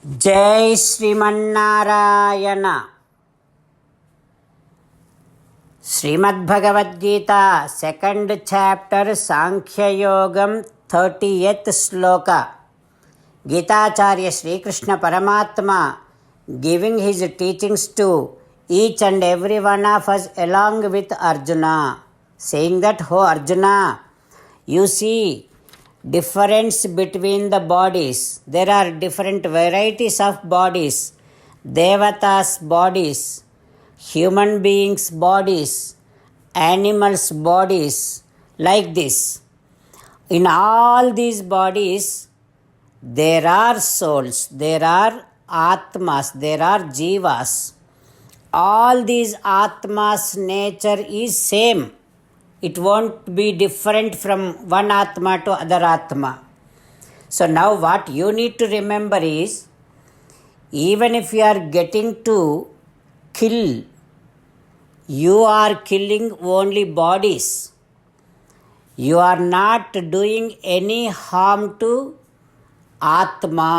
Jai Srimannarayana. Srimad Bhagavad Gita second chapter Sankhyayogam 30th shloka. Gitacharya Sri Krishna Paramatma giving his teachings to each and every one of us along with Arjuna, saying that, "Oh Arjuna, you see difference between the bodies. There are different varieties of bodies. Devatas bodies, human beings bodies, animals bodies, like this. In all these bodies there are souls, there are atmas, there are jivas. All these atmas nature is same. It won't be different from one atma to other atma." So now what you need to remember is, even if you are getting to kill, you are killing only bodies. You are not doing any harm to atma.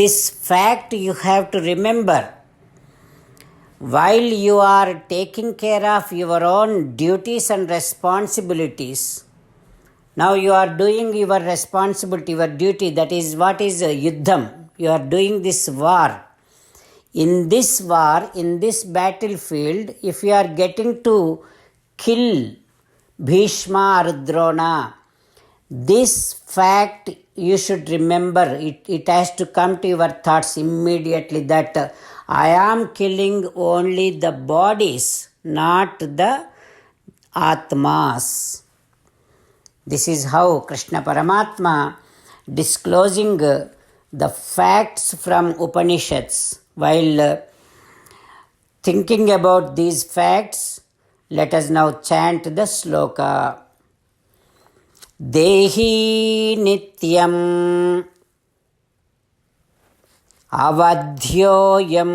This fact you have to remember. While you are taking care of your own duties and responsibilities, now you are doing your responsibility, your duty, that is what is yuddham. You are doing this war. In this war, in this battlefield, if you are getting to kill Bhishma or Drona, this fact you should remember. It has to come to your thoughts immediately, that I am killing only the bodies, not the atmas. This is how Krishna Paramatma disclosing the facts from Upanishads. While thinking about these facts, let us now chant the sloka. Dehi nityam avadhyoyam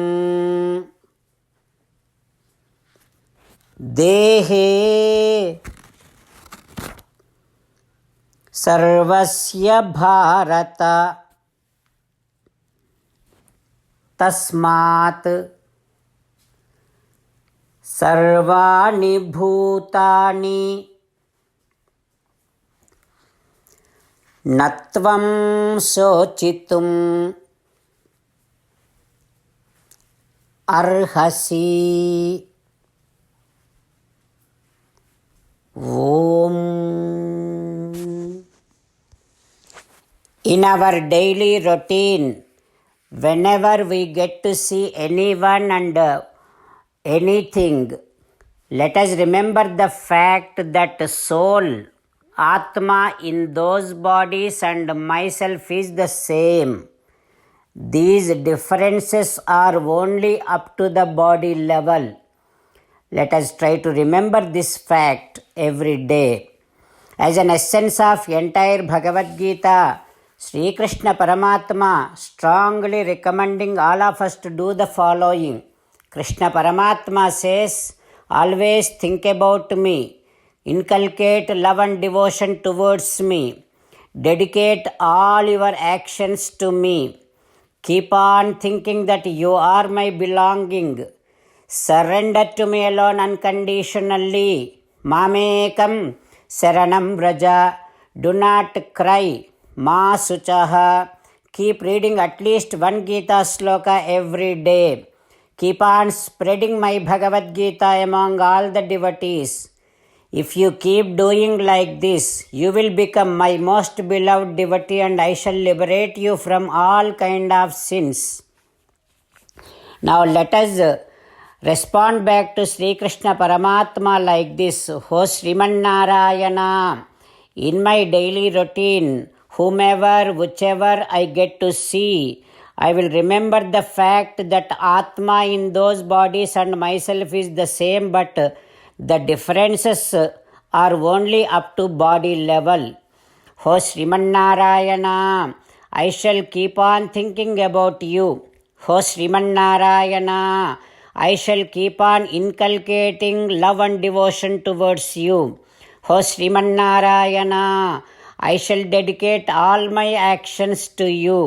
dehe sarvasya bharata tasmat sarvani bhutani natvam sochitum arhasi. Om. In our daily routine, whenever we get to see anyone and anything, let us remember the fact that soul, atma in those bodies and myself is the same. These differences are only up to the body level. Let us try to remember this fact every day. As an essence of entire Bhagavad Gita, Sri Krishna Paramatma strongly recommending all of us to do the following. Krishna Paramatma says, "Always think about me. Inculcate love and devotion towards me. Dedicate all your actions to me. Keep on thinking that you are my belonging. Surrender to me alone unconditionally. Mamekam saranam vraja. Do not cry. Ma suchaha." Keep reading at least one Gita sloka every day. Keep on spreading my Bhagavad Gita among all the devotees. If you keep doing like this, you will become my most beloved devotee and I shall liberate you from all kind of sins. Now let us respond back to Sri Krishna Paramatma like this. "Ho Srimannarayana, in my daily routine, whomever, whichever I get to see, I will remember the fact that Atma in those bodies and myself is the same, but the differences are only up to body level. Ho Srimannarayana, I shall keep on thinking about you. Ho Srimannarayana, I shall keep on inculcating love and devotion towards you. Ho Srimannarayana, I shall dedicate all my actions to you.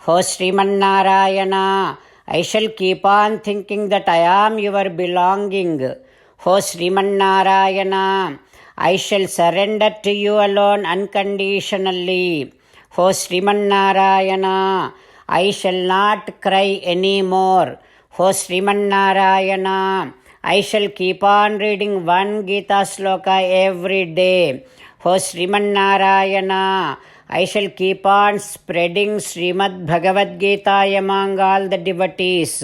O Srimannarayana, I shall keep on thinking that I am your belonging. O Srimannarayana, I shall surrender to you alone unconditionally. O Srimannarayana, I shall not cry anymore. O Srimannarayana, I shall keep on reading one Gita sloka every day. O Srimannarayana, I shall keep on spreading Srimad Bhagavad Gita among all the devotees.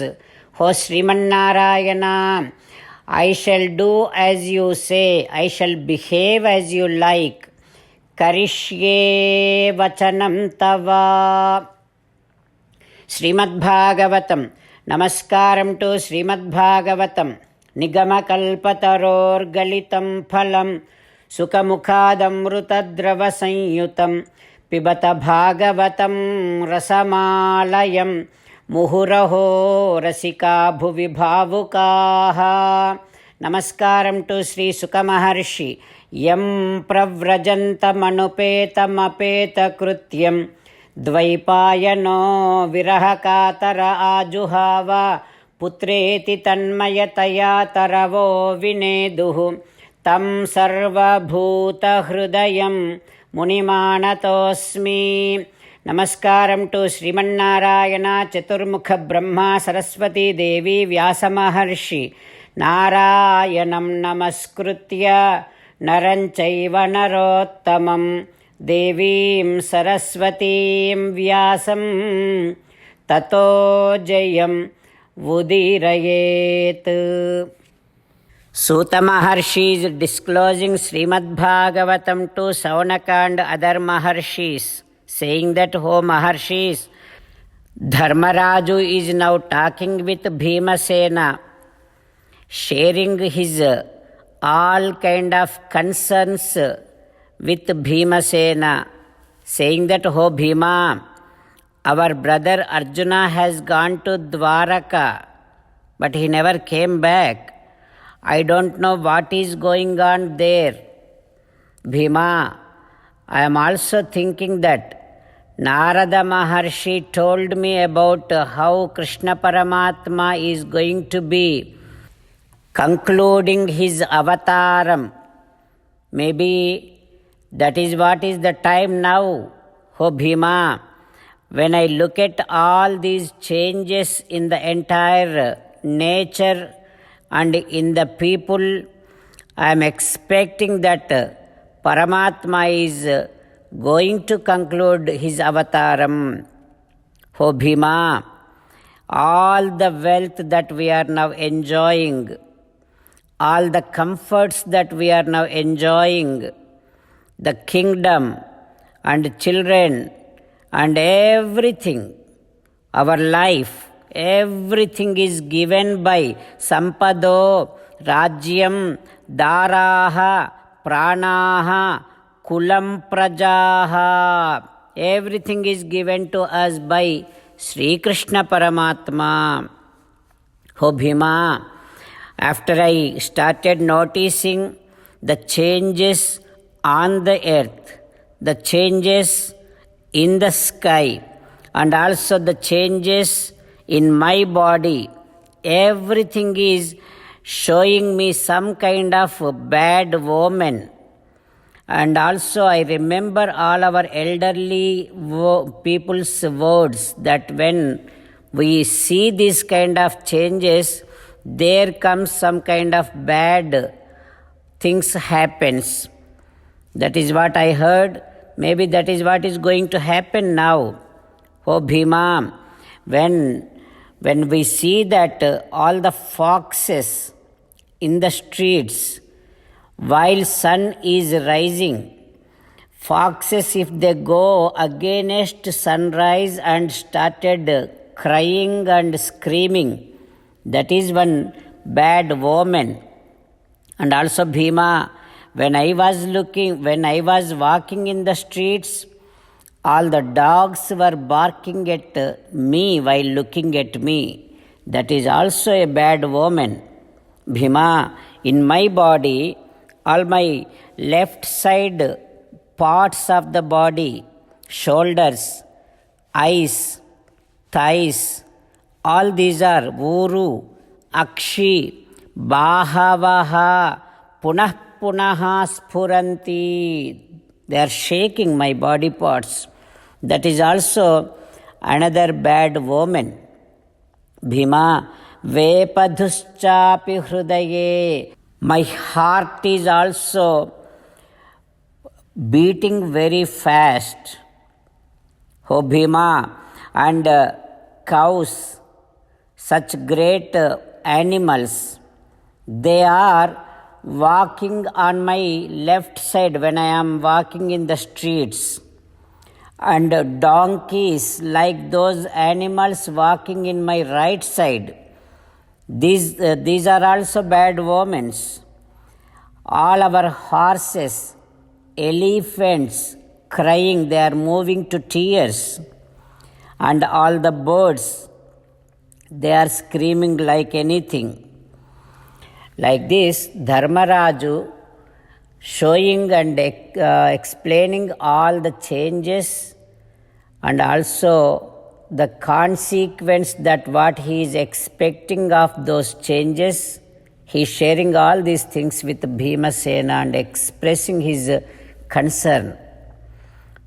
O Srimannarayana, I shall do as you say, I shall behave as you like. Karishye vachanam tava. Srimad Bhagavatam. Namaskaram to Srimad Bhagavatam. Nigamakalpataror galitam phalam Sukamukhadamrutadrava sanyutam Pibata Bhagavatam rasamalayam Muhuraho rasika bhuvi bhavukaha. Namaskaram to Sri Suka Maharshi. Yam pravrajantamanupeta krutyam Dvaipayano virahakatara ajuhava Putreti tanmayataya taravo vineduhu Tam sarvabhuta hrudayam munimanatosmi. Namaskaram to Srimannarayana Chaturmukha Brahma Saraswati Devi Vyasa Maharshi. Narayanam namaskritya naranchaiva narottamam Devim Saraswatim Vyasam Tato Jayam Vudirayet. Suta Maharshi is disclosing Srimad Bhagavatam to Saunaka and other Maharshis, saying that, O Maharshis, Dharmaraju is now talking with Bhimasena, sharing his all kind of concerns with Bhimasena, saying that, O Bhima, our brother Arjuna has gone to Dwaraka, but he never came back. I don't know what is going on there. Bhima, I am also thinking that Narada Maharshi told me about how Krishna Paramatma is going to be concluding his avataram. Maybe that is what is the time now. Oh Bhima, when I look at all these changes in the entire nature and in the people, I am expecting that Paramatma is going to conclude his avataram. Oh Bhima, all the wealth that we are now enjoying, all the comforts that we are now enjoying, the kingdom and children and everything, our life, everything is given by Sampado, Rajyam, Daraha, Pranaha, Kulam Prajaha. Everything is given to us by Sri Krishna Paramatma. Oh Bhima, after I started noticing the changes on the earth, the changes in the sky, and also the changes in my body, everything is showing me some kind of bad omen. And also I remember all our elderly people's words that when we see this kind of changes, there comes some kind of bad things happens. That is what I heard. Maybe that is what is going to happen now. Oh Bhima, when we see that all the foxes in the streets, while sun is rising, foxes, if they go against sunrise and started crying and screaming, that is one bad omen. And also Bhima, when I was walking in the streets, all the dogs were barking at me while looking at me. That is also a bad omen. Bhima, in my body, all my left side parts of the body, shoulders, eyes, thais, all these are uru, akshi, bahavaha, punah punaha sphuranti. They are shaking my body parts. That is also another bad omen. Bhima, vepadhuschapi hrudaye. My heart is also beating very fast. O Bhima, and cows, such great animals, they are walking on my left side when I am walking in the streets, and donkeys, like those animals, walking in my right side. These are also bad omens. All our horses, elephants, crying, they are moving to tears, and all the birds, they are screaming like anything. Like this, Dharmaraju showing and explaining all the changes and also the consequence that what he is expecting of those changes. He is sharing all these things with Bhimasena and expressing his concern.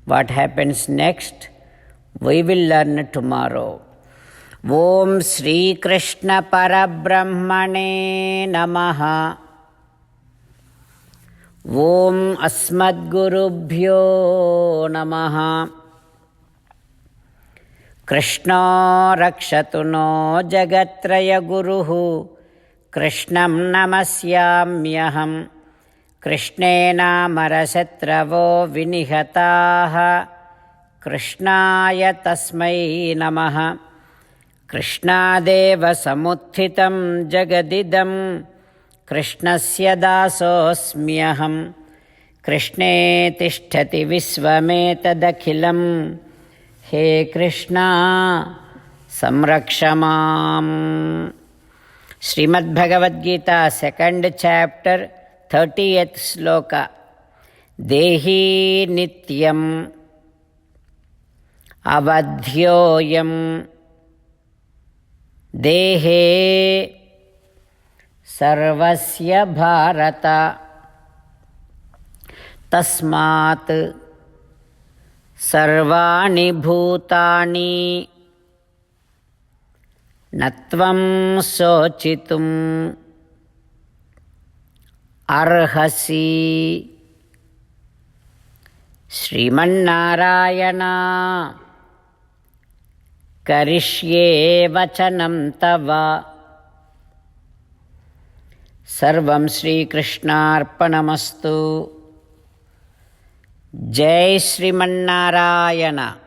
What happens next? We will learn tomorrow. Om Shri Krishna Parabrahmane Namaha. Om Asmadgurubhyo Namaha. Krishna Rakshatu no Jagatraya Guruhu. Krishnam Namasyamyaham. Krishnena Marasatravo Vinihataha. Krishnaya Tasmai Namaha. Krishnadeva Samuthitam Jagadidam. Krishnasya Dasosmyaham. Krishne Tishtati Visvametadakhilam. He Krishna Samrakshamam. Srimad Bhagavad Gita, 2nd chapter, 30th sloka. Dehi Nityam Avadhyoyam Dehe Sarvasya Bharata Tasmat Sarvani Bhutani Natvam Sochitum Arhasi. Srimannarayana Karishye Vachanam Tava. Sarvam Shri Krishnarpanamastu. Jai Srimannarayana.